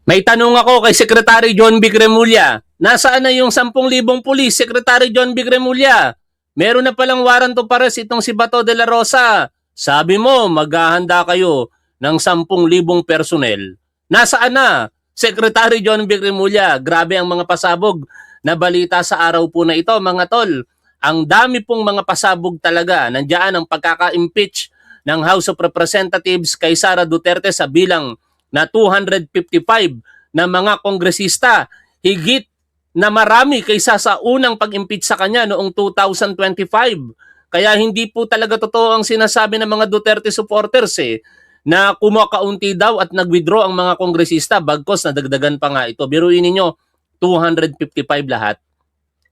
May tanong ako kay Secretary John B. Cremulya. Nasaan na yung 10,000 pulis, Secretary John B. Cremulya? Meron na palang warrant of arrest itong si Bato de la Rosa. Sabi mo, maghahanda kayo ng 10,000 personnel. Nasaan na? Secretary John B. Cremulya, grabe ang mga pasabog na balita sa araw po na ito, mga tol. Ang dami pong mga pasabog talaga. Nandiyan ang pagkaka-impeach ng House of Representatives kay Sara Duterte sa bilang na 255 na mga kongresista, higit na marami kaysa sa unang pag-impeach sa kanya noong 2025. Kaya hindi po talaga totoo ang sinasabi ng mga Duterte supporters na kumakaunti daw at nag-withdraw ang mga kongresista bagkos nadagdagan pa nga ito. Biruin ninyo, 255 lahat.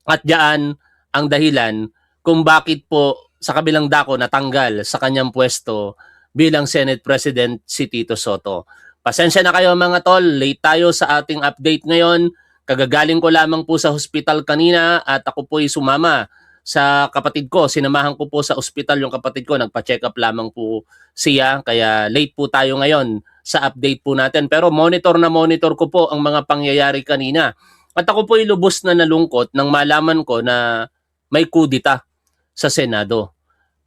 At diyan ang dahilan kung bakit po sa kabilang dako natanggal sa kanyang pwesto bilang Senate President si Tito Sotto. Pasensya na kayo mga tol, late tayo sa ating update ngayon. Kagagaling ko lamang po sa hospital kanina at ako po'y sumama sa kapatid ko. Sinamahan ko po sa hospital yung kapatid ko, nagpa-check up lamang po siya. Kaya late po tayo ngayon sa update po natin. Pero monitor na monitor ko po ang mga pangyayari kanina. At ako po'y lubos na nalungkot nang malaman ko na may kudita sa Senado.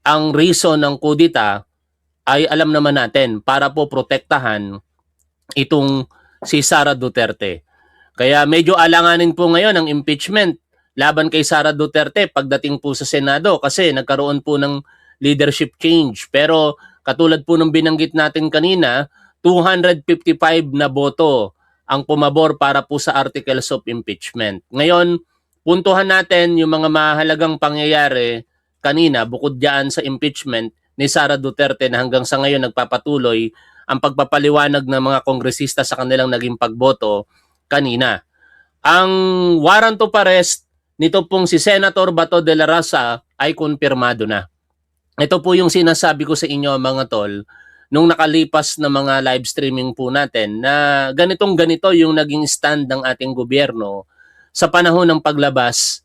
Ang reason ng kudita ay alam naman natin para po protektahan itong si Sara Duterte. Kaya medyo alanganin po ngayon ang impeachment laban kay Sara Duterte pagdating po sa Senado kasi nagkaroon po ng leadership change. Pero katulad po ng binanggit natin kanina, 255 na boto ang pumabor para po sa articles of impeachment. Ngayon, puntuhan natin yung mga mahalagang pangyayari kanina bukod diyan sa impeachment ni Sara Duterte na hanggang sa ngayon nagpapatuloy ang pagpapaliwanag ng mga kongresista sa kanilang naging pagboto kanina. Ang warrant of arrest nito pong si Senator Bato de la Rosa ay kumpirmado na. Ito po yung sinasabi ko sa inyo mga tol nung nakalipas na mga live streaming po natin na ganito yung naging stand ng ating gobyerno sa panahon ng paglabas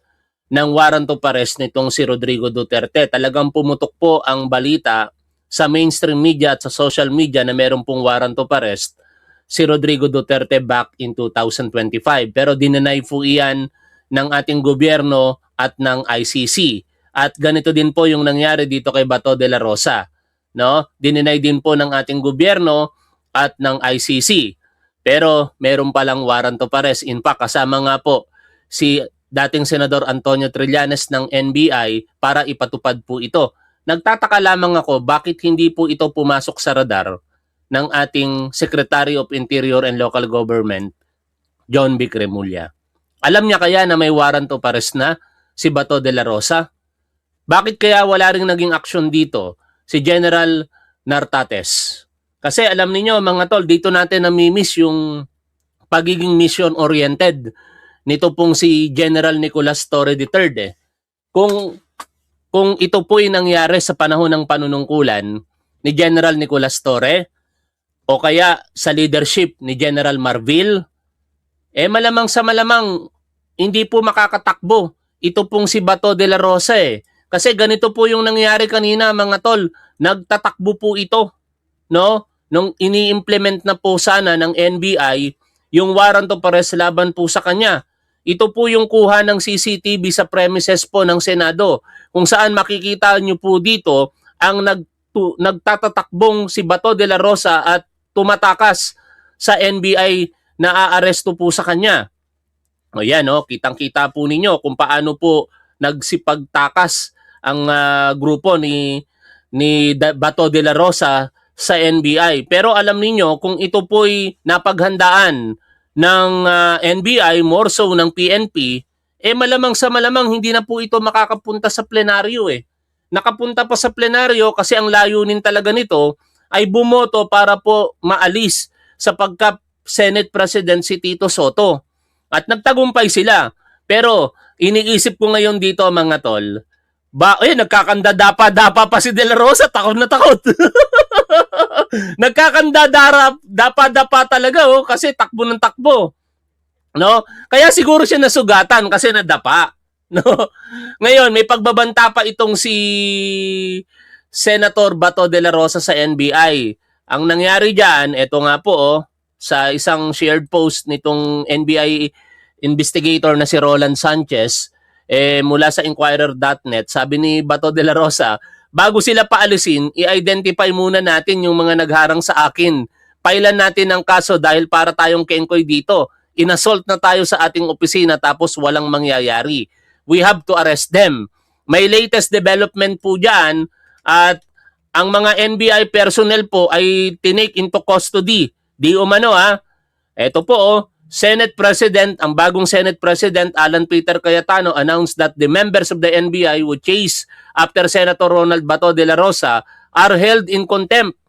ng warrant of arrest nitong si Rodrigo Duterte. Talagang pumutok po ang balita sa mainstream media at sa social media na meron pong warrant of arrest si Rodrigo Duterte back in 2025. Pero dinenay po iyan ng ating gobyerno at ng ICC. At ganito din po yung nangyari dito kay Bato de la Rosa. No? Dinenay din po ng ating gobyerno at ng ICC. Pero meron palang warrant of arrest. In fact, kasama nga po si dating Senador Antonio Trillanes ng NBI para ipatupad po ito. Nagtataka lamang ako bakit hindi po ito pumasok sa radar ng ating Secretary of Interior and Local Government, John B. Cremulya. Alam niya kaya na may warrant of arrest na si Bato de la Rosa? Bakit kaya wala ring naging aksyon dito si General Nartates? Kasi alam niyo mga tol, dito natin nami-miss yung pagiging mission-oriented nito pong si General Nicolas Torre III. Kung ito po'y nangyari sa panahon ng panunungkulan ni General Nicolas Torre o kaya sa leadership ni General Marvil, malamang sa malamang hindi po makakatakbo ito pong si Bato de la Rosa Kasi ganito po yung nangyari kanina mga tol, nagtatakbo po ito, no? Nung ini-implement na po sana ng NBI yung warrant of arrest laban po sa kanya. Ito po yung kuha ng CCTV sa premises po ng Senado kung saan makikita nyo po dito ang nagtatatakbong si Bato de la Rosa at tumatakas sa NBI na aaresto po sa kanya. O yan, no? Kitang-kita po ninyo kung paano po nagsipagtakas ang grupo ni Bato de la Rosa sa NBI. Pero alam niyo kung ito po'y napaghandaan ng NBI, more so ng PNP, malamang sa malamang hindi na po ito makakapunta sa plenaryo Nakapunta pa sa plenaryo kasi ang layunin talaga nito ay bumoto para po maalis sa pagka-Senate President si Tito Sotto. At nagtagumpay sila. Pero iniisip ko ngayon dito mga tol, nagkakanda dapa pa si De La Rosa, takot na takot. Nagkakanda dapa talaga kasi takbo ng takbo. No? Kaya siguro siya nasugatan kasi nadapa. No? Ngayon, may pagbabanta pa itong si Senator Bato de la Rosa sa NBI. Ang nangyari diyan, eto nga po sa isang shared post nitong NBI investigator na si Roland Sanchez mula sa Inquirer.net. Sabi ni Bato de la Rosa, bago sila paalisin, i-identify muna natin yung mga nagharang sa akin. Pailan natin ang kaso dahil para tayong kengkoy dito. Inassault na tayo sa ating opisina tapos walang mangyayari. We have to arrest them. May latest development po dyan at ang mga NBI personnel po ay tinake into custody. Di umano Ito po Senate President, ang bagong Senate President Alan Peter Cayetano announced that the members of the NBI who chase after Senator Ronald Bato de la Rosa are held in contempt,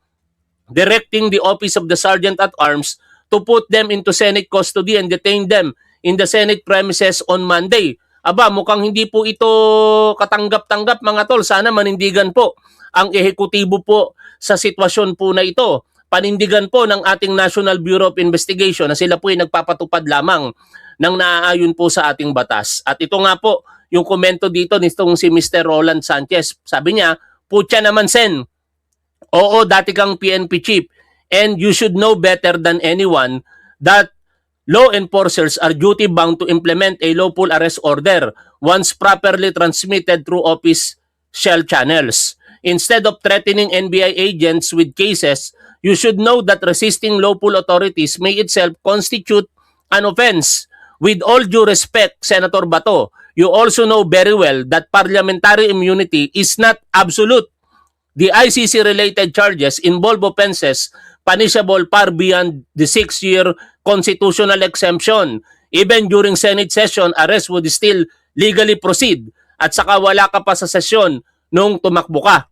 directing the Office of the Sergeant at Arms to put them into Senate custody and detain them in the Senate premises on Monday. Aba, mukhang hindi po ito katanggap-tanggap mga tol. Sana manindigan po ang ehekutibo po sa sitwasyon po na ito. Panindigan po ng ating National Bureau of Investigation na sila po ay nagpapatupad lamang ng naaayon po sa ating batas. At ito nga po yung komento dito nitong si Mr. Roland Sanchez. Sabi niya, putya naman sen. Oo, dati kang PNP chief and you should know better than anyone that law enforcers are duty-bound to implement a lawful arrest order once properly transmitted through official channels. Instead of threatening NBI agents with cases, you should know that resisting lawful authorities may itself constitute an offense. With all due respect, Senator Bato, you also know very well that parliamentary immunity is not absolute. The ICC-related charges involve offenses punishable far beyond the 6-year constitutional exemption. Even during Senate session, arrest would still legally proceed at saka wala ka pa sa sesyon nung tumakbo ka.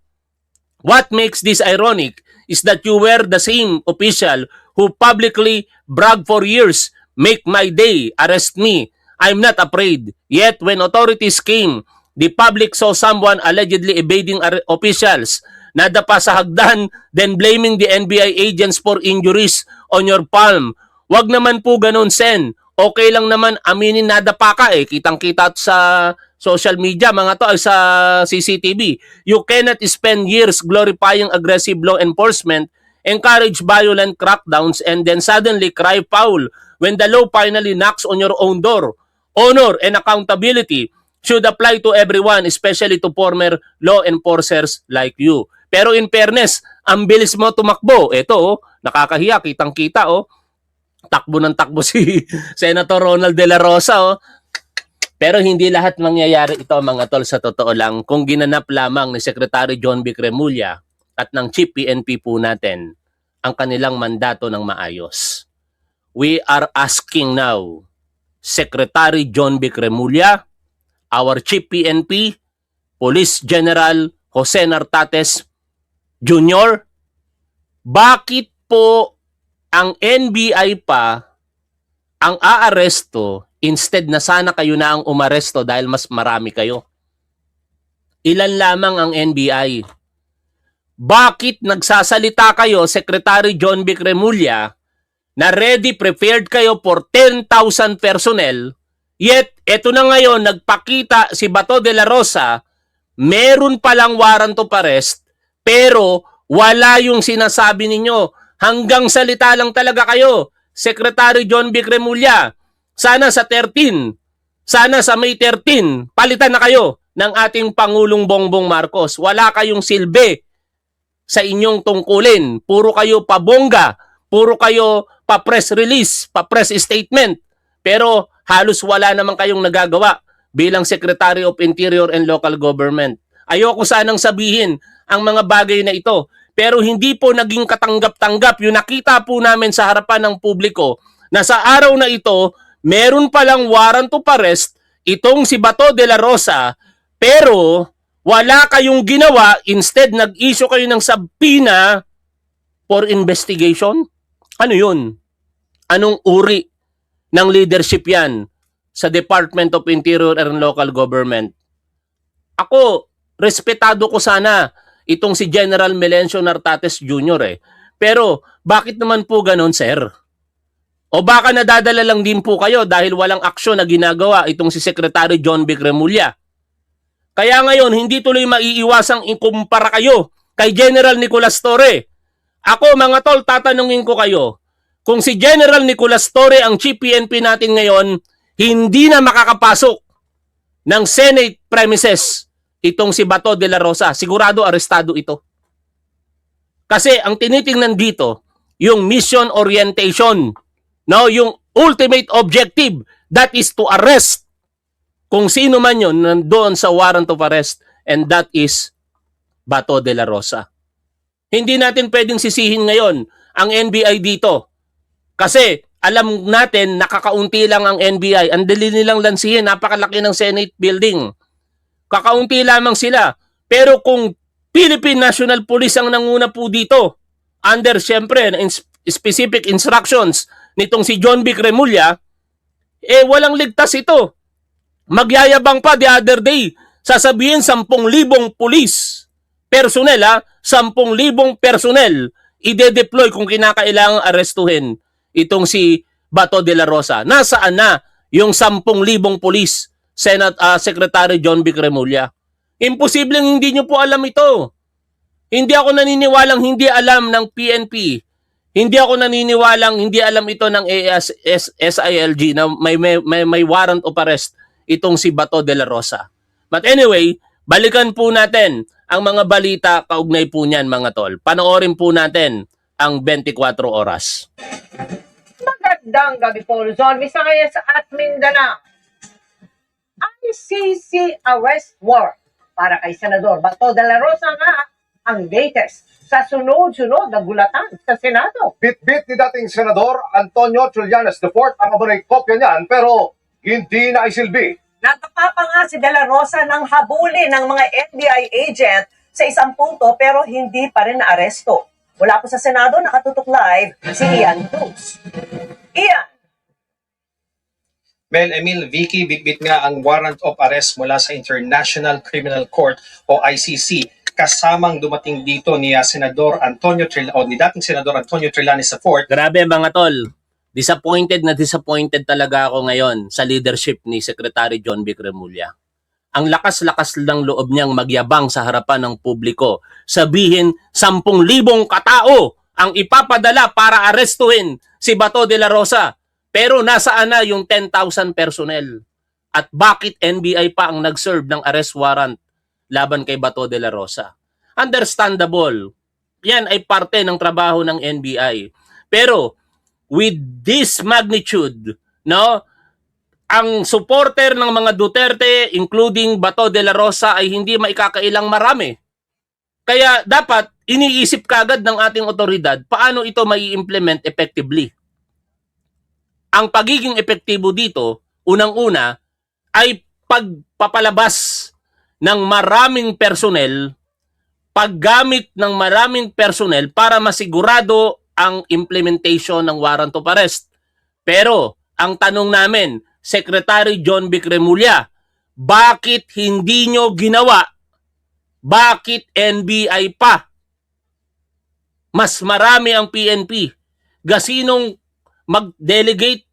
What makes this ironic is that you were the same official who publicly bragged for years, make my day, arrest me, I'm not afraid. Yet when authorities came, the public saw someone allegedly evading officials, nadapa sa hagdan, then blaming the NBI agents for injuries on your palm. Wag naman po ganun, Sen. Okay lang naman aminin nadapa ka kitang-kita sa social media, mga to, sa CCTV. You cannot spend years glorifying aggressive law enforcement, encourage violent crackdowns, and then suddenly cry foul when the law finally knocks on your own door. Honor and accountability should apply to everyone, especially to former law enforcers like you. Pero in fairness, ang bilis mo tumakbo. Ito, nakakahiya, kitang-kita, takbo ng takbo si Senator Ronald de la Rosa, Pero hindi lahat mangyayari ito mga tol sa totoo lang kung ginanap lamang ni Secretary John B. Cremulya at ng Chief PNP po natin ang kanilang mandato ng maayos. We are asking now, Secretary John B. Cremulya, our Chief PNP, Police General Jose Nartates Jr., bakit po ang NBI pa ang aaresto instead na sana kayo na ang umaresto dahil mas marami kayo? Ilan lamang ang NBI. Bakit nagsasalita kayo, Secretary John B. Cremulya, na ready, prepared kayo for 10,000 personnel, yet eto na ngayon, nagpakita si Bato de la Rosa, meron palang warrant of arrest, pero wala yung sinasabi ninyo. Hanggang salita lang talaga kayo, Secretary John B. Cremulya. Sana sa 13, sana sa May 13, palitan na kayo ng ating Pangulong Bongbong Marcos. Wala kayong silbi sa inyong tungkulin. Puro kayo pabongga, puro kayo pa-press release, pa-press statement. Pero halos wala naman kayong nagagawa bilang Secretary of Interior and Local Government. Ayoko sanang sabihin ang mga bagay na ito. Pero hindi po naging katanggap-tanggap yung nakita po namin sa harapan ng publiko na sa araw na ito, meron palang warrant of arrest itong si Bato de la Rosa, pero wala kayong ginawa, instead nag-issue kayo ng subpoena for investigation. Ano yun? Anong uri ng leadership yan sa Department of Interior and Local Government? Ako, respetado ko sana itong si General Melencio Nartates Jr. Pero bakit naman po ganon, sir? O baka nadadala lang din po kayo dahil walang aksyon na ginagawa itong si Secretary John B. Cremulya. Kaya ngayon, hindi tuloy maiiwasang ikumpara kayo kay General Nicolas Torre. Ako, mga tol, tatanungin ko kayo, kung si General Nicolas Torre ang Chief PNP natin ngayon, hindi na makakapasok ng Senate premises itong si Bato de la Rosa. Sigurado arestado ito. Kasi ang tinitingnan dito, yung mission orientation, no, yung ultimate objective, that is to arrest kung sino man yun nandoon sa warrant of arrest, and that is Bato de la Rosa. Hindi natin pwedeng sisihin ngayon ang NBI dito. Kasi alam natin nakakaunti lang ang NBI. Ang dali nilang lansihin, napakalaki ng Senate building. Kakaunti lamang sila. Pero kung Philippine National Police ang nanguna po dito, under siyempre specific instructions nitong si John B. Cremulya, walang ligtas ito. Magyayabang pa the other day, sasabihin 10,000 police personnel, 10,000 personnel ide-deploy kung kinakailangang arestuhin itong si Bato de la Rosa. Nasaan na yung 10,000 police, Secretary John B. Cremulya? Imposibleng hindi nyo po alam ito. Hindi ako naniniwalang hindi alam ng PNP. Hindi ako naniniwalang hindi alam ito ng SILG na may warrant of arrest itong si Bato de la Rosa. But anyway, balikan po natin ang mga balita kaugnay po niyan, mga tol. Panoorin po natin ang 24 oras. Magandang gabi po, Luzon, Visayas at Mindanao. ICC arrest warrant para kay Senador Bato de la Rosa nga ang latest sa sunod-sunod na gulatan sa Senado. Bit-bit ni dating Senador Antonio Trillanes IV ang abonay kopya niyan pero hindi na isilbi. Nagpapa nga si de la Rosa ng habulin ng mga FBI agent sa isang punto pero hindi pa rin naaresto. Mula po sa Senado, nakatutok live si Ian Cruz. Ian. Mel, Emil, Vicky, bitbit nga ang warrant of arrest mula sa International Criminal Court o ICC. Kasamang dumating dito ni Senador Antonio ni dating Senador Antonio Trillanes IV. Grabe mga tol. Disappointed talaga ako ngayon sa leadership ni Secretary John B. Cremulya. Ang lakas-lakas ng loob niyang magyabang sa harapan ng publiko. Sabihin, 10,000 katao ang ipapadala para arestuhin si Bato de la Rosa. Pero nasaan na yung 10,000 personnel? At bakit NBI pa ang nag-serve ng arrest warrant laban kay Bato de la Rosa? Understandable. Yan ay parte ng trabaho ng NBI. Pero with this magnitude, no, ang supporter ng mga Duterte, including Bato de la Rosa, ay hindi maikakailang marami. Kaya dapat iniisip kagad ng ating otoridad paano ito mai-implement effectively. Ang pagiging epektibo dito, unang-una, ay pagpapalabas ng maraming personnel, paggamit ng maraming personnel para masigurado ang implementation ng warrant of arrest. Pero, ang tanong namin, Secretary John B. Cremulya, bakit hindi nyo ginawa? Bakit NBI pa? Mas marami ang PNP. Gasinong mag-delegate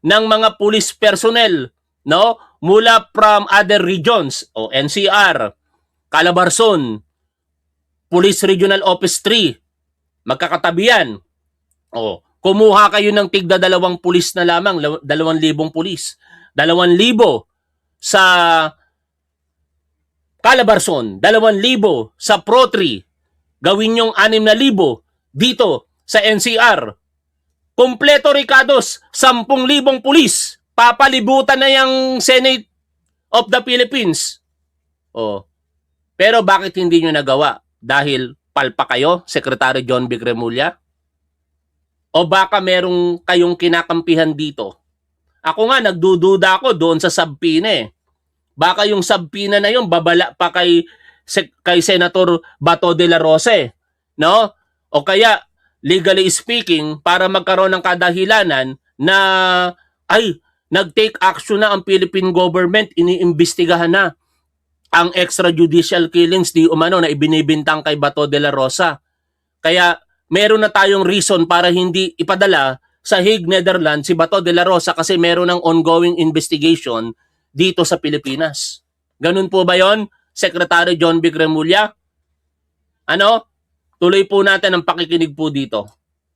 ng mga police personnel, no, mula from other regions o NCR, Calabarzon, Police Regional Office 3, magkakatabi yan. O, kumuha kayo ng tigda 2 pulis na lamang, 2,000 pulis. 2,000 sa Calabarzon, 2,000 sa Pro3, gawin yung 6,000 dito sa NCR. Kompleto Ricados, 10,000 pulis. Papalibutan na yung Senate of the Philippines. Oh. Pero bakit hindi nyo nagawa? Dahil palpa kayo, Secretary John B. Cremulya? O baka merong kayong kinakampihan dito? Ako nga, nagdududa ako doon sa subpoena eh. Baka yung subpoena na yun, babala pa kay Senator Bato de la Rosa eh. No? O kaya, legally speaking, para magkaroon ng kadahilanan na, ay, nag-take action na ang Philippine government, iniimbestigahan na ang extrajudicial killings di umano na ibinibintang kay Bato de la Rosa. Kaya, meron na tayong reason para hindi ipadala sa Hague, Netherlands si Bato de la Rosa kasi meron ng ongoing investigation dito sa Pilipinas. Ganun po ba yon, Secretary John B. Cremulya? Ano? Tuloy po natin ang pakikinig po dito.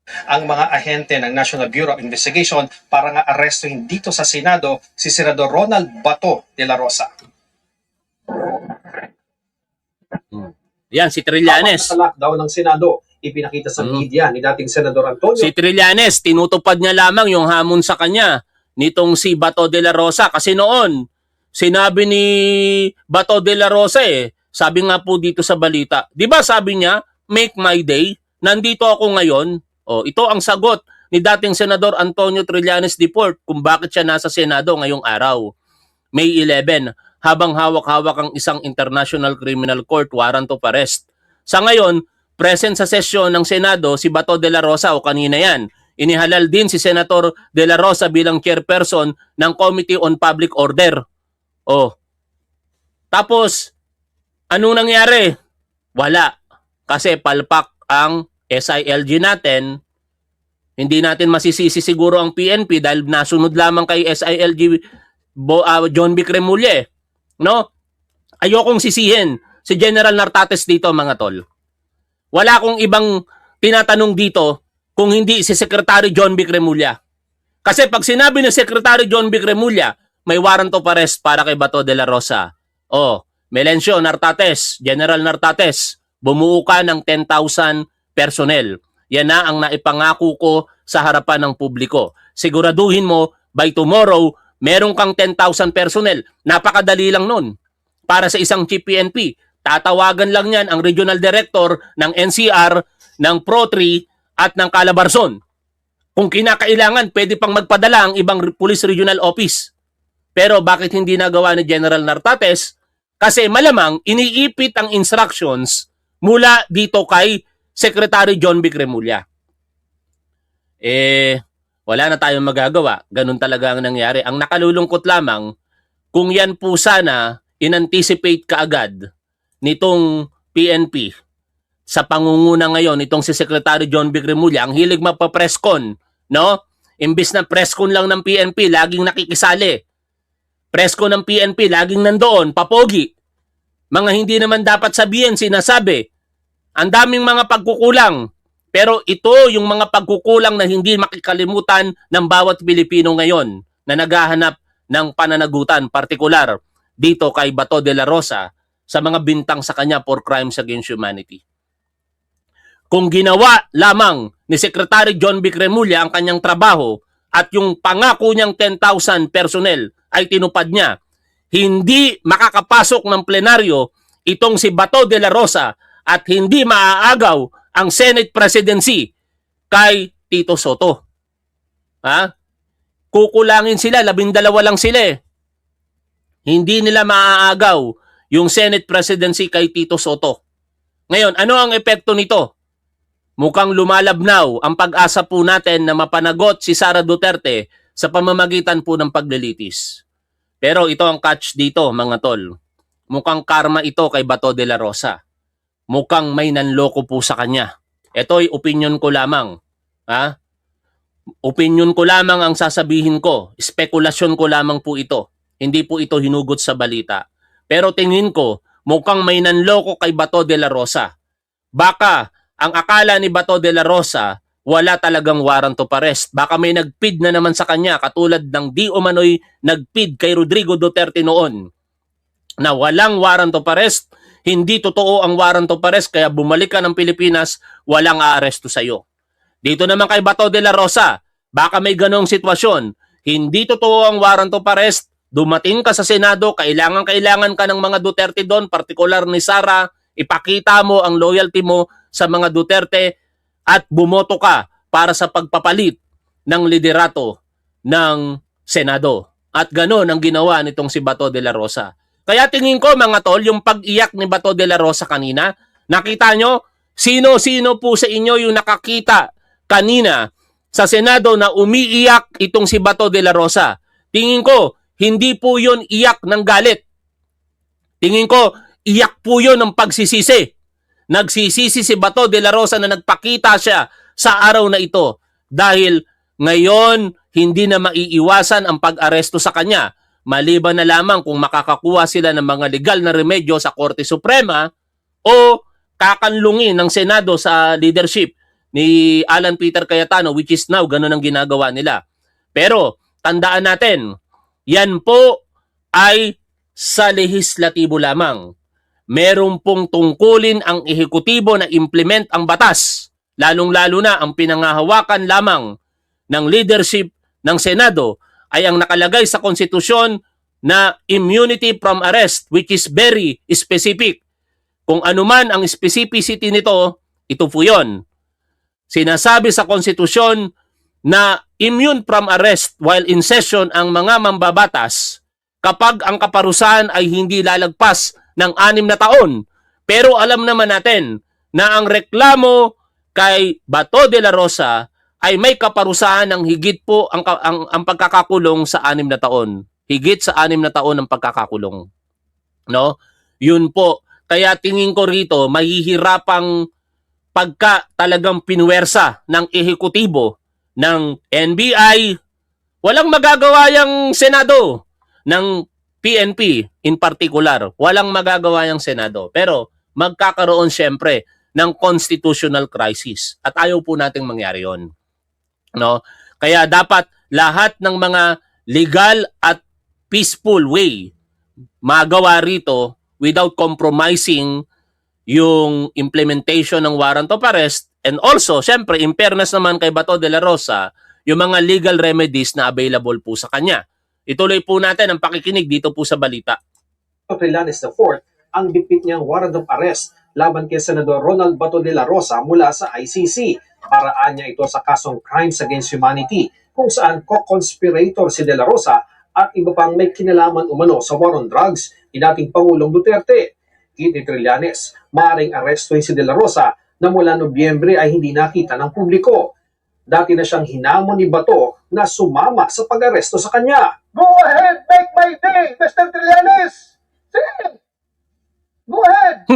ang mga ahente ng National Bureau of Investigation para nga arestuhin dito sa Senado si Senador Ronald Bato de la Rosa. Yan, si Trillanes. Sa lockdown ng Senado, ipinakita sa media ni dating Senador Antonio. Si Trillanes, tinutupad niya lamang yung hamon sa kanya nitong si Bato de la Rosa. Kasi noon, sinabi ni Bato de la Rosa sabi nga po dito sa balita, di ba sabi niya, make my day, nandito ako ngayon. O, ito ang sagot ni dating Senador Antonio Trillanes Deport kung bakit siya nasa Senado ngayong araw. May 11, habang hawak-hawak ang isang International Criminal Court warrant of arrest. Sa ngayon, present sa sesyon ng Senado si Bato de la Rosa o kanina yan. Inihalal din si Senator de la Rosa bilang chairperson ng Committee on Public Order. O, tapos, anong nangyari? Wala. Kasi palpak ang SILG natin. Hindi natin masisisi siguro ang PNP dahil nasunod lamang kay SILG John B. Cremulye. No? Ayokong sisihin si General Nartates dito, mga tol. Wala akong ibang tinatanong dito kung hindi si Secretary John B. Cremulya. Kasi pag sinabi ni Secretary John B. Cremulya, may warrant of arrest para kay Bato de la Rosa. Oh, Melencio Nartates, General Nartates, bumuo ka ng 10,000 personnel. Yan na ang naipangako ko sa harapan ng publiko. Siguraduhin mo, by tomorrow, meron kang 10,000 personnel. Napakadali lang nun. Para sa isang chief PNP, tatawagan lang yan ang regional director ng NCR, ng Pro3 at ng Calabarzon. Kung kinakailangan, pwede pang magpadala ang ibang police regional office. Pero bakit hindi nagawa ni General Nartates? Kasi malamang iniipit ang instructions mula dito kay Secretary John B. Cremulya. Wala na tayong magagawa. Ganun talaga ang nangyari. Ang nakalulungkot lamang, kung yan po sana in-anticipate kaagad nitong PNP sa pangunguna ngayon, itong si Secretary John B. Cremulya, ang hilig magpa-presscon, no? Imbis na presscon lang ng PNP, laging nakikisali. Presscon ng PNP, laging nandoon, papogi. Mga hindi naman dapat sabihin, sinasabi. Ang daming mga pagkukulang. Pero ito yung mga pagkukulang na hindi makikalimutan ng bawat Pilipino ngayon na naghahanap ng pananagutan, partikular dito kay Bato de la Rosa sa mga bintang sa kanya for crimes against humanity. Kung ginawa lamang ni Secretary John B. Cremulya ang kanyang trabaho at yung pangako niyang 10,000 personnel ay tinupad niya, hindi makakapasok ng plenaryo itong si Bato de la Rosa at hindi maaagaw ang Senate presidency kay Tito Soto. Ha? Kukulangin sila, 12 lang sila Hindi nila maaagaw yung Senate presidency kay Tito Soto. Ngayon, ano ang epekto nito? Mukhang lumalabnaw ang pag-asa po natin na mapanagot si Sara Duterte sa pamamagitan po ng paglilitis. Pero ito ang catch dito, mga tol. Mukhang karma ito kay Bato de la Rosa. Mukhang may nanloko po sa kanya. Ito'y opinion ko lamang. Ha? Opinion ko lamang ang sasabihin ko. Spekulasyon ko lamang po ito. Hindi po ito hinugot sa balita. Pero tingin ko, mukhang may nanloko kay Bato de la Rosa. Baka ang akala ni Bato de la Rosa, wala talagang warrant of arrest. Baka may nagpid na naman sa kanya katulad ng di umano'y nagpid kay Rodrigo Duterte noon na walang warrant of arrest. Hindi totoo ang warrant of arrest kaya bumalik ka ng Pilipinas, walang aaresto sa iyo. Dito naman kay Bato de la Rosa, baka may ganong sitwasyon. Hindi totoo ang warrant of arrest, dumating ka sa Senado, kailangan ka ng mga Duterte doon, partikular ni Sara, ipakita mo ang loyalty mo sa mga Duterte at bumoto ka para sa pagpapalit ng liderato ng Senado. At ganon ang ginawa nitong si Bato de la Rosa. Kaya tingin ko, mga tol, yung pag-iyak ni Bato de la Rosa kanina, nakita nyo, sino-sino po sa inyo yung nakakita kanina sa Senado na umiiyak itong si Bato de la Rosa? Tingin ko, hindi po yun iyak ng galit. Tingin ko, iyak po yun ng pagsisisi. Nagsisisi si Bato de la Rosa na nagpakita siya sa araw na ito dahil ngayon hindi na maiiwasan ang pag-aresto sa kanya. Maliban na lamang kung makakakuha sila ng mga legal na remedyo sa Korte Suprema o kakanlungin ng Senado sa leadership ni Alan Peter Cayetano, which is now ganun ang ginagawa nila. Pero tandaan natin, yan po ay sa lehislatibo lamang. Meron pong tungkulin ang ehekutibo na implement ang batas, lalong-lalo na ang pinangahawakan lamang ng leadership ng Senado ay ang nakalagay sa konstitusyon na immunity from arrest, which is very specific. Kung ano man ang specificity nito, ito po yun. Sinasabi sa konstitusyon na immune from arrest while in session ang mga mambabatas kapag ang kaparusahan ay hindi lalagpas ng 6 na taon. Pero alam naman natin na ang reklamo kay Bato de la Rosa ay may kaparusahan ng higit po ang pagkakakulong sa 6 na taon. Higit sa 6 na taon ang pagkakakulong. No? Yun po. Kaya tingin ko rito, mahihirapang pagka talagang pinuwersa ng ehekutibo ng NBI, walang magagawa yung Senado ng PNP in particular. Walang magagawa yung Senado. Pero magkakaroon siyempre ng constitutional crisis. At ayaw po nating mangyari yon. No? Kaya dapat lahat ng mga legal at peaceful way magawa rito without compromising yung implementation ng warrant of arrest, and also, syempre, in fairness naman kay Bato de la Rosa, yung mga legal remedies na available po sa kanya. Ituloy po natin ang pakikinig dito po sa balita. Trillanes IV ang bitbit niyang warrant of arrest laban kay Senador Ronald Bato de la Rosa mula sa ICC. Paraan niya ito sa kasong Crimes Against Humanity kung saan co-conspirator si de la Rosa at iba pang may kinalaman umano sa war on drugs ni dating Pangulong Duterte. Kit ni Trillanes, maaaring arestuhin si de la Rosa na mula Nobyembre ay hindi nakita ng publiko. Dati na siyang hinamon ni Bato na sumama sa pag-aresto sa kanya. Go ahead, make my day, Mr. Trillanes! Sige! Go ahead!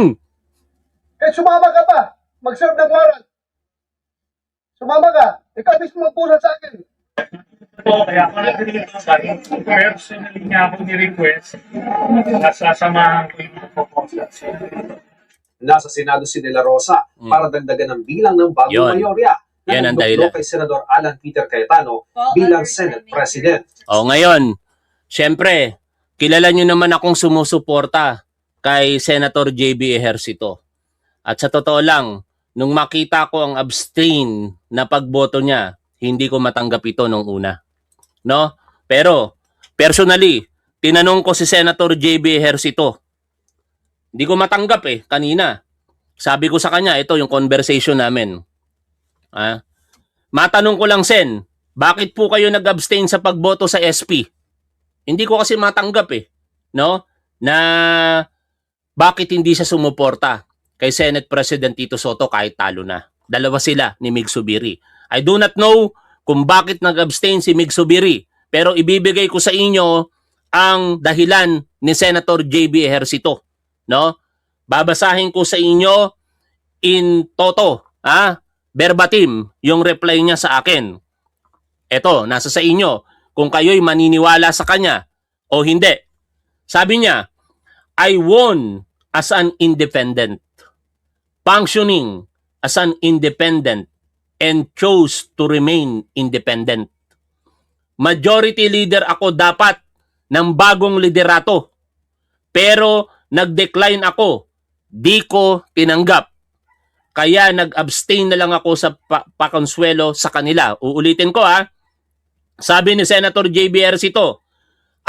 Kahit sumama ka pa, mag-serve ng warrant. Sumama ka, ikaw mismo magpusa sa akin. Po, kaya ako nag-request. Personally niya ako ni-request na sasamahan ko yung proposal. Nasa Senado si de la Rosa para dagdagan ng bilang ng bagong Yun. mayorya na Yan ang nagduklo dahilan. kay Senador Alan Peter Cayetano bilang Senate President. O ngayon, syempre, kilala nyo naman akong sumusuporta kay Senator JB Ejercito. At sa totoo lang, nung makita ko ang abstain na pagboto niya, hindi ko matanggap ito nung una. No? Pero, personally, tinanong ko si Senator JB Ejercito. Hindi ko matanggap kanina. Sabi ko sa kanya, ito yung conversation namin. Matanong ko lang, Sen, bakit po kayo nag-abstain sa pagboto sa SP? Hindi ko kasi matanggap no? Na bakit hindi siya sumuporta kay Senate President Tito Soto kahit talo na. Dalawa sila ni Mig Zubiri. I do not know kung bakit nag-abstain si Mig Zubiri, pero ibibigay ko sa inyo ang dahilan ni Senator JB Ejercito, no? Babasahin ko sa inyo in toto, verbatim yung reply niya sa akin. Ito, nasa sa inyo kung kayo'y maniniwala sa kanya o hindi. Sabi niya, I won as an independent, functioning as an independent, and chose to remain independent. Majority leader ako dapat ng bagong liderato, pero nag-decline ako, di ko tinanggap. Kaya nag-abstain na lang ako sa pakonsuelo sa kanila. Uulitin ko Sabi ni Senator JB Ejercito,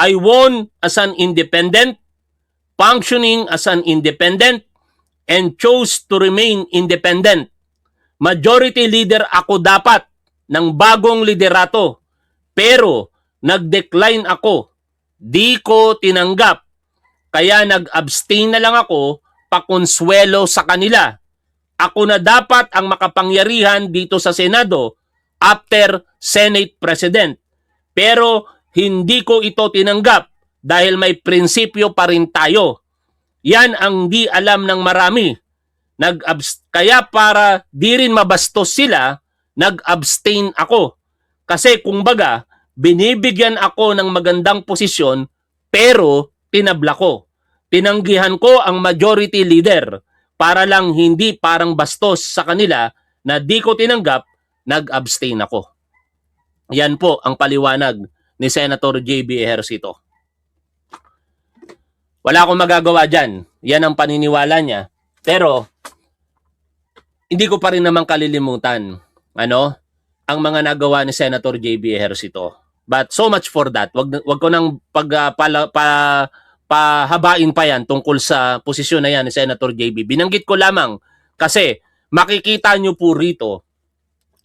I won as an independent, functioning as an independent, and chose to remain independent. Majority leader ako dapat ng bagong liderato, pero nag-decline ako, di ko tinanggap. Kaya nag-abstain na lang ako, pakonsuelo sa kanila. Ako na dapat ang makapangyarihan dito sa Senado after Senate President. Pero hindi ko ito tinanggap dahil may prinsipyo pa rin tayo. Yan ang di alam ng marami. Kaya para di rin mabastos sila, nag-abstain ako. Kasi kumbaga, binibigyan ako ng magandang posisyon pero tinabla ko. Tinanggihan ko ang majority leader para lang hindi parang bastos sa kanila na di ko tinanggap, nag-abstain ako. Yan po ang paliwanag ni Senator JB Ejercito. Wala akong magagawa dyan. Yan ang paniniwala niya. Pero, hindi ko pa rin naman kalilimutan ang mga nagawa ni Senator JB Ejercito. But so much for that. Wag ko nang pahabain pa yan tungkol sa posisyon na yan ni Senator JB. Binanggit ko lamang kasi makikita nyo po rito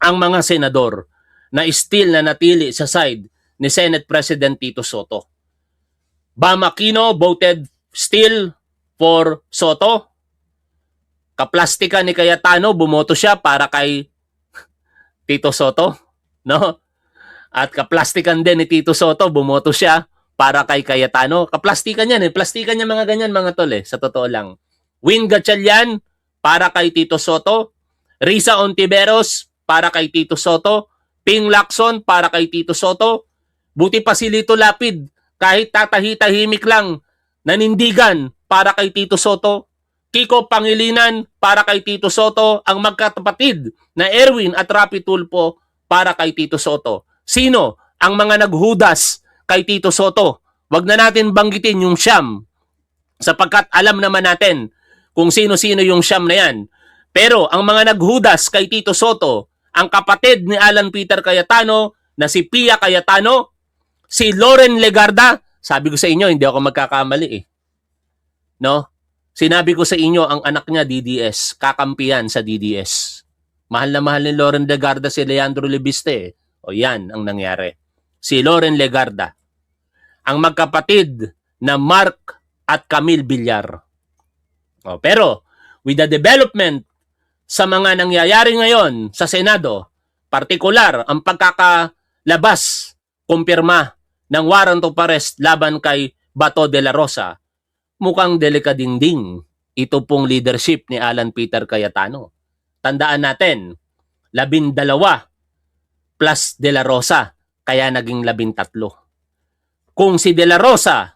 ang mga senador na still na natili sa side ni Senate President Tito Soto. Bam Aquino voted still for Soto. Kaplastika ni Cayetano, bumoto siya para kay Tito Soto, no? At kaplastikan din ni Tito Soto, bumoto siya para kay Cayetano. Kaplastikan yan eh. Plastikan niya mga ganyan mga tol eh. Sa totoo lang. Win Gatchalian para kay Tito Soto. Risa Ontiveros para kay Tito Soto. Ping Lacson para kay Tito Soto. Buti pa si Lito Lapid kahit tatahi-tahimik lang nanindigan para kay Tito Soto. Kiko Pangilinan para kay Tito Soto. Ang magkatapatid na Erwin at Rapi Tulfo para kay Tito Soto. Sino ang mga naghudas kay Tito Soto? Wag na natin banggitin yung siyam sapagkat alam naman natin kung sino-sino yung siyam na yan. Pero ang mga naghudas kay Tito Soto, ang kapatid ni Alan Peter Cayetano na si Pia Cayetano, si Loren Legarda, sabi ko sa inyo, hindi ako magkakamali eh. No? Sinabi ko sa inyo, ang anak niya DDS, kakampiyan sa DDS. Mahal na mahal ni Loren Legarda si Leandro Lebiste eh. O yan ang nangyari. Si Loren Legarda. Ang magkapatid na Mark at Camille Villar. O, pero, with the development sa mga nangyayari ngayon sa Senado, partikular ang pagkakalabas, kumpirma ng warrant of arrest laban kay Bato de la Rosa, mukhang delikadingding ito pong leadership ni Alan Peter Cayetano. Tandaan natin, 12 plus De La Rosa, kaya naging 13. Kung si De La Rosa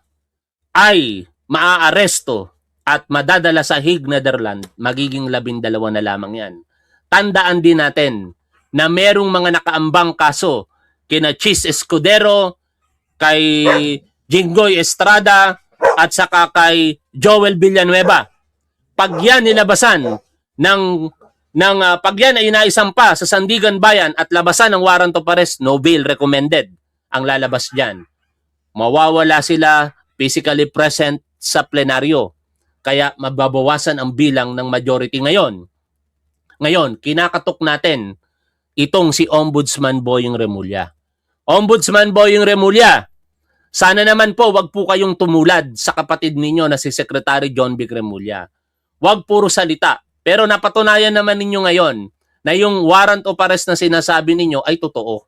ay maaaresto at madadala sa Hague, Netherlands, magiging 12 na lamang yan. Tandaan din natin na merong mga nakaambang kaso kina Chis Escudero, kay Jinggoy Estrada, at saka kay Joel Villanueva. Pag yan nilabasan pag yan ay inaisampa sa Sandigan Bayan at labasan ng warrant of arrest, no bail recommended ang lalabas dyan. Mawawala sila physically present sa plenaryo. Kaya mababawasan ang bilang ng majority ngayon. Ngayon, kinakatok natin itong si Ombudsman Boying Remulla. Ombudsman Boying Remulla, sana naman po wag po kayong tumulad sa kapatid ninyo na si Secretary John Vic Remulla. Wag puro salita. Pero napatunayan naman ninyo ngayon na yung warrant of arrest na sinasabi ninyo ay totoo.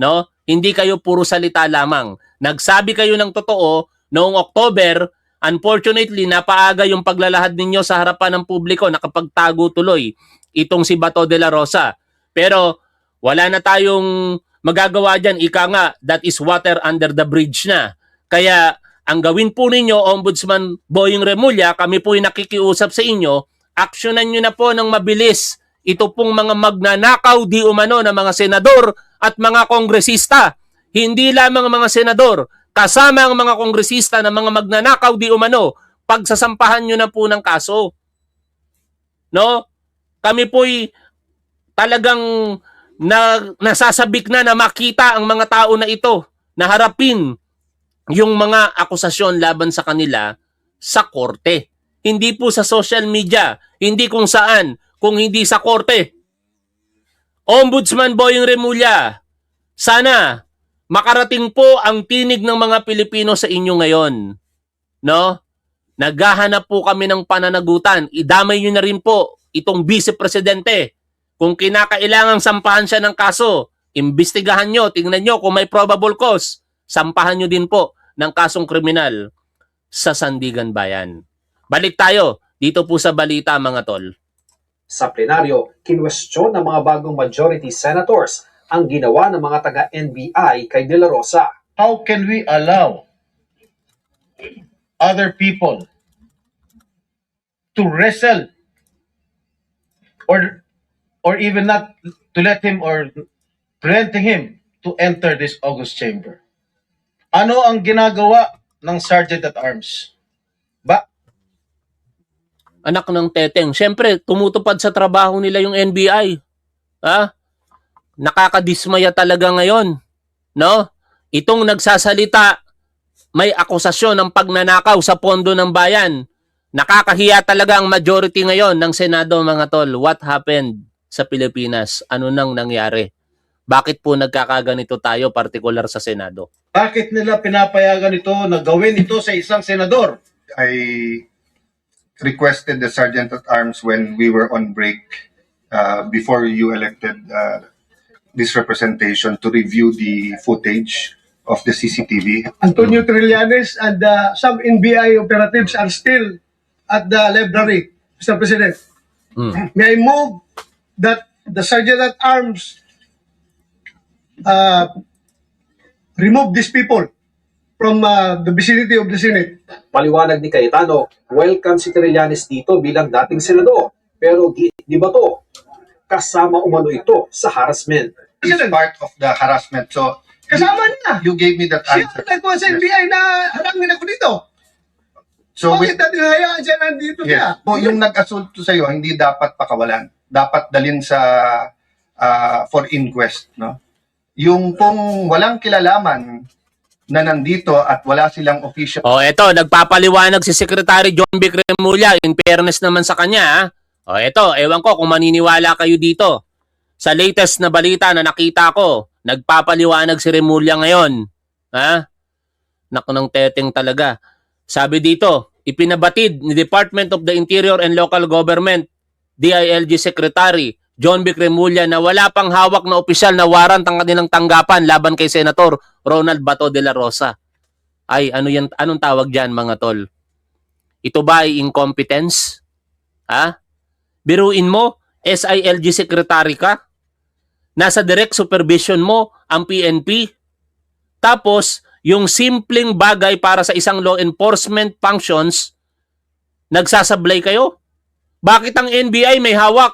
No? Hindi kayo puro salita lamang. Nagsabi kayo ng totoo noong October. Unfortunately, napaaga yung paglalahad ninyo sa harapan ng publiko, nakapagtago tuloy itong si Bato de la Rosa. Pero wala na tayong magagawa dyan. Ika nga, that is water under the bridge na. Kaya ang gawin po ninyo, Ombudsman Boying Remulla, kami po ay nakikiusap sa inyo, aksyonan nyo na po ng mabilis ito pong mga magnanakaw di umano ng mga senador at mga kongresista. Hindi lamang mga senador, kasama ang mga kongresista na mga magnanakaw di umano, pagsasampahan nyo na po ng kaso. No? Kami po'y talagang nasasabik na makita ang mga tao na ito na harapin yung mga akusasyon laban sa kanila sa korte. Hindi po sa social media, hindi kung saan, kung hindi sa korte. Ombudsman Boying Remulla, sana makarating po ang tinig ng mga Pilipino sa inyo ngayon. No? Naghahanap po kami ng pananagutan. Idamay nyo na rin po itong Vice Presidente. Kung kinakailangang sampahan siya ng kaso, imbestigahan nyo, tingnan nyo kung may probable cause. Sampahan nyo din po ng kasong kriminal sa Sandigan Bayan. Balik tayo dito po sa balita mga tol. Sa plenaryo, kinwestiyon ng mga bagong majority senators ang ginawa ng mga taga-NBI kay De La Rosa. How can we allow other people to wrestle or even not to let him or preventing him to enter this August chamber. Ano ang ginagawa ng Sergeant at Arms? Anak ng teteng. Siyempre, tumutupad sa trabaho nila yung NBI. Ha? Nakakadismaya talaga ngayon. No? Itong nagsasalita, may akusasyon ng pagnanakaw sa pondo ng bayan. Nakakahiya talaga ang majority ngayon ng Senado, mga tol. What happened sa Pilipinas? Ano nang nangyari? Bakit po nagkakaganito tayo, particular sa Senado? Bakit nila pinapayagan ito na gawin ito sa isang senador? I requested the Sergeant at Arms when we were on break before you elected this representation to review the footage of the CCTV. Antonio Trillanes and some NBI operatives are still at the library, Mr. President. May I move that the Sergeant at Arms remove these people from the vicinity of the Senate. Paliwanag ni Cayetano, welcome si Trillanes dito bilang dating senador. Pero di ba to? Kasama umano ito sa harassment. It's part of the harassment. So Kasama niya. you gave me that Siya answer. ang nagkuha sa NBI na harangin ako dito. So Bakit natin hayaan siya nandito yes, siya? po yung nag-assault sa iyo hindi dapat pakawalan. Dapat dalhin sa for inquest, no? Yung pong walang kilalaman na nandito at wala silang official Eto, nagpapaliwanag si Secretary John B. Remulla. In fairness naman sa kanya. Eto, ewan ko kung maniniwala kayo dito. Sa latest na balita na nakita ko, nagpapaliwanag si Remulla ngayon. Ha? Naku ng teteng talaga. Sabi dito, ipinabatid ni Department of the Interior and Local Government, DILG Secretary John B. Remulla na wala pang hawak na opisyal na warrant ang kanilang tanggapan laban kay Senator Ronald Bato de la Rosa. Ay, anong tawag diyan, mga tol? Ito ba ay incompetence? Ha? Biruin mo, SILG Secretary ka? Nasa direct supervision mo ang PNP? Tapos, yung simpleng bagay para sa isang law enforcement functions, nagsasablay kayo? Bakit ang NBI may hawak?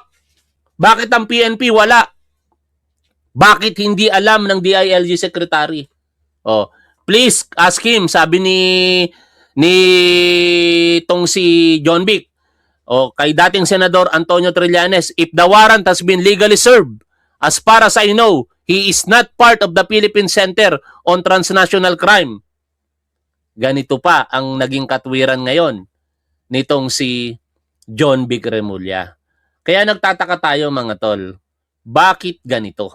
Bakit ang PNP wala? Bakit hindi alam ng DILG Secretary? Please ask him, sabi ni tong si John Vic. Kay dating Senador Antonio Trillanes, if the warrant has been legally served, as far as I know, he is not part of the Philippine Center on Transnational Crime. Ganito pa ang naging katwiran ngayon nitong si John Vic Remulla. Kaya nagtataka tayo, mga tol, bakit ganito?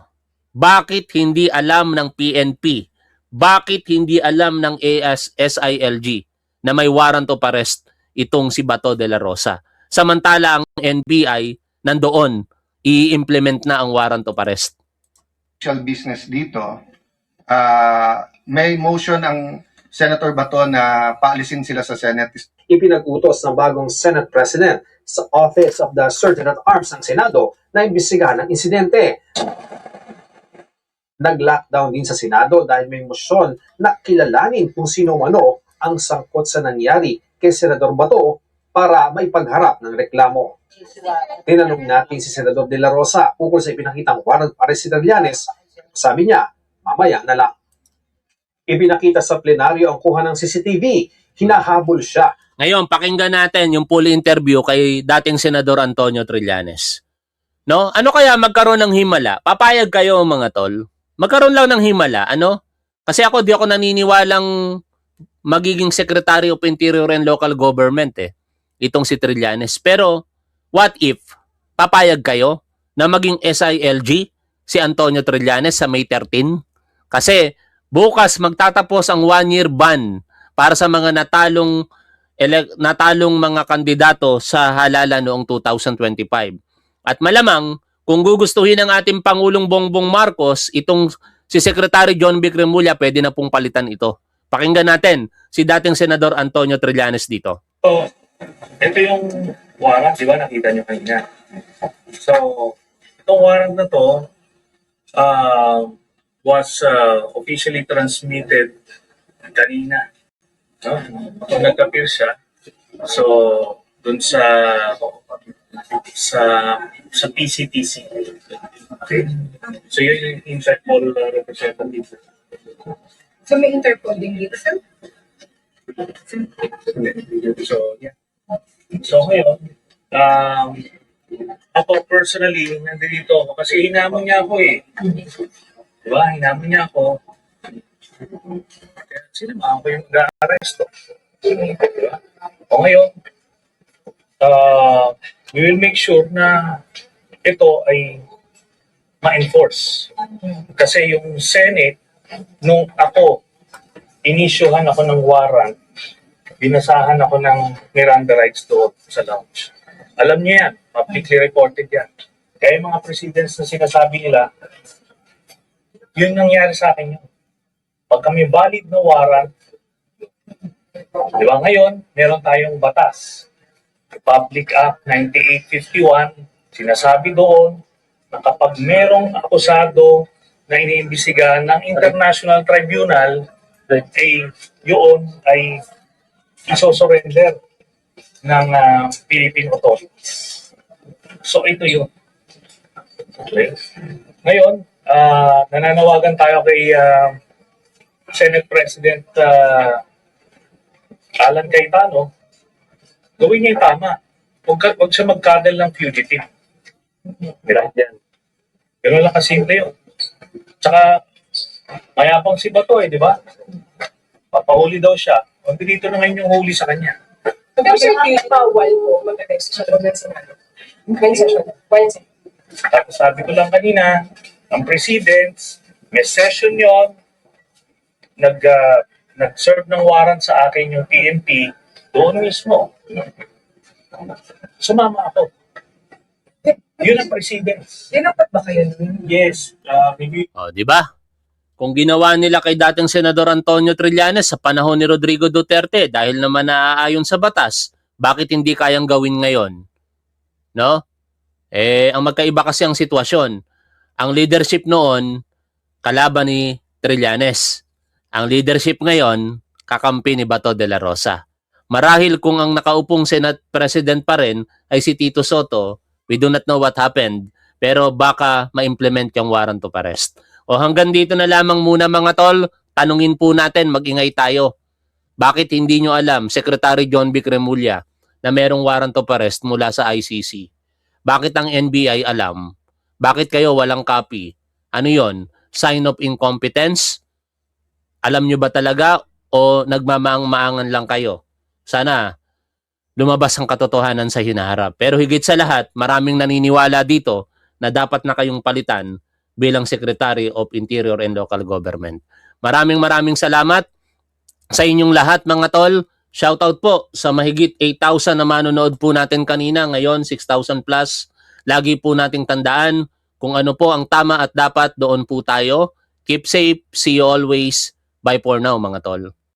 Bakit hindi alam ng PNP? Bakit hindi alam ng SILG na may warrant of arrest itong si Bato de la Rosa? Samantala ang NBI nandoon, i-implement na ang warrant of arrest. business dito. May motion ang Senator Bato na paalisin sila sa Senate. Ipinag-utos ng bagong Senate President sa Office of the Sergeant at Arms ng Senado na imbestigahan ang insidente. Nag-lockdown din sa Senado dahil may motion na kilalanin kung sino mano ang sangkot sa nangyari kay Senador Bato para maipagharap ng reklamo. Tinanong natin si Senador De La Rosa ukol sa ipinakitang warrant para si Trillanes. Sabi niya, mamaya na lang. Ipinakita sa plenaryo ang kuha ng CCTV. Hinahabol siya. Ngayon, pakinggan natin yung full interview kay dating Senador Antonio Trillanes. No? Ano kaya magkaroon ng himala? Papayag kayo, mga tol? Magkaroon lang ng himala, ano? Kasi di ako naniniwalang magiging Secretary of Interior and Local Government itong si Trillanes. Pero, what if papayag kayo na maging SILG si Antonio Trillanes sa May 13? Kasi bukas magtatapos ang 1-year ban para sa mga natalong mga kandidato sa halalan noong 2025. At malamang, kung gugustuhin ng ating Pangulong Bongbong Marcos, itong si Secretary John B. Remulla, pwede na pong palitan ito. Pakinggan natin si dating Senador Antonio Trillanes dito. So, ito yung warrant, di ba? Nakita nyo kanina. So, itong warrant na to was officially transmitted kanina. No? So, nag-appear siya. So, dun sa sa PCTC. Okay. So yun yung Interpol representative. So may Interpol din dito, sir? So, yeah. So ngayon, ako personally, nandito ako kasi hinamon niya ako eh. Diba? Hinamon niya ako. Kaya sinamahan ko yung nag-aresto. Diba? O ngayon, we will make sure na ito ay ma-enforce. Kasi yung Senate, nung ako, inisyuhan ako ng warrant, binasahan ako ng Miranda rights doon sa lounge. Alam niyo yan, publicly reported yan. Kaya yung mga presidents na sinasabi nila, yun nangyari sa akin yun. Pag kami valid na warrant, di ba ngayon, meron tayong batas. Republic Act 9851, sinasabi doon na kapag merong akusado na iniimbestigahan ng International Tribunal, ay yun ay isosurrender ng Philippine authorities. So ito yun. Okay. Ngayon, nananawagan tayo kay Senate President Alan Cayetano, gawin niya yung tama. Huwag siya magkadal ng fugitive. Right yan. Ganun lang kasimple yun. Tsaka, mayabang si Bato di ba? Papahuli daw siya. Huwag dito na ngayon yung huli sa kanya. Pero sir, bawal po mag-arrest siya ng Senado. When session? Tapos sabi ko lang kanina, ang presidents, may session yon, nag-serve ng warrant sa akin yung PNP, doon mismo. Sumama ako. Yun ang presidents. Dinapat ba kayo nun? Yes, maybe O, di ba? Kung ginawa nila kay dating Senador Antonio Trillanes sa panahon ni Rodrigo Duterte dahil naman naaayon sa batas, bakit hindi kayang gawin ngayon? No? Ang magkaiba kasi ang sitwasyon. Ang leadership noon, kalaban ni Trillanes. Ang leadership ngayon, kakampi ni Bato de la Rosa. Marahil kung ang nakaupong Senate President pa rin ay si Tito Soto, we do not know what happened, pero baka ma-implement yung warrant of arrest. O hanggang dito na lamang muna mga tol, tanungin po natin, mag-ingay tayo. Bakit hindi nyo alam, Secretary John Vic Remulla, na merong warrant of arrest mula sa ICC? Bakit ang NBI alam? Bakit kayo walang copy? Ano yon? Sign of incompetence? Alam nyo ba talaga o nagmamaang-maangan lang kayo? Sana lumabas ang katotohanan sa hinaharap. Pero higit sa lahat, maraming naniniwala dito na dapat na kayong palitan bilang Secretary of Interior and Local Government. Maraming salamat sa inyong lahat mga tol. Shoutout po sa mahigit 8,000 na manonood po natin kanina. Ngayon 6,000 plus. Lagi po nating tandaan kung ano po ang tama at dapat, doon po tayo. Keep safe. See you always. Bye for now mga tol.